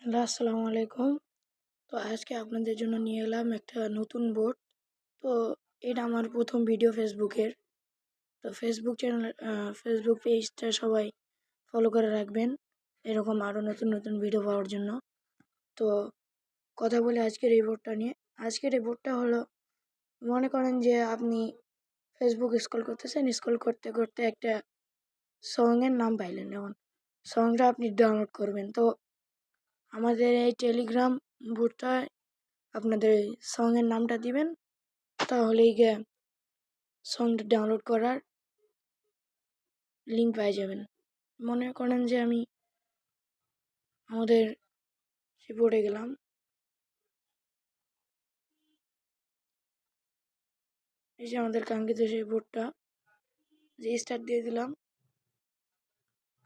Hello, আসসালামু আলাইকুম। তো আজকে আপনাদের জন্য নিয়ে এলাম একটা নতুন বোর্ড। তো এটা আমার প্রথম ভিডিও ফেসবুকের। তো ফেসবুক পেজটা সবাই ফলো করে রাখবেন এরকম আরও নতুন নতুন ভিডিও পাওয়ার জন্য। তো কথা বলি আজকের এই বোর্ডটা নিয়ে। আজকের এই বোর্ডটা হলো, মনে করেন যে আপনি ফেসবুক স্ক্রল করতেছেন, স্ক্রল করতে করতে একটা সংয়ের নাম পাইলেন, যেমন সংটা আপনি ডাউনলোড করবেন। তো আমাদের এই টেলিগ্রাম বোর্ডটায় আপনাদের সঙের নামটা দিবেন, তাহলেই গিয়ে সংটা ডাউনলোড করার লিঙ্ক পেয়ে যাবেন। মনে করেন যে আমি আমাদের সে বোর্ডে গেলাম, এই যে আমাদের কাঙ্ক্ষিত সেই বোর্ডটা, যে স্টার্ট দিয়ে দিলাম।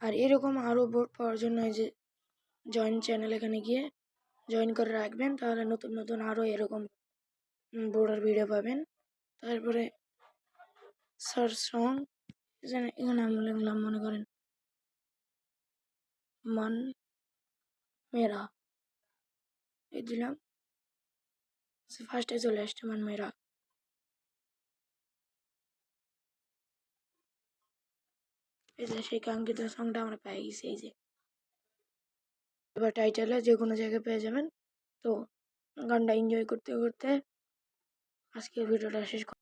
আর এরকম আরও বোর্ড পাওয়ার জন্য এই যে জয়েন চ্যানেল, এখানে গিয়ে জয়েন করে রাখবেন, তাহলে নতুন নতুন আরও এরকম বোর্ডের ভিডিও পাবেন। তারপরে সার্চ সং, এখানে আমি লিখলাম, মনে করেন মান মেরা, এই দিলাম, ফার্স্টে চলে আসছে মান মেরা। এই যে সেই কাঙ্ক্ষিত সংটা আমরা পেয়ে গেছি। এই যে এবার টাইটেলে যে কোনো জায়গায় পেয়ে যাবেন। তো গানটা এনজয় করতে করতে আজকের ভিডিওটা শেষ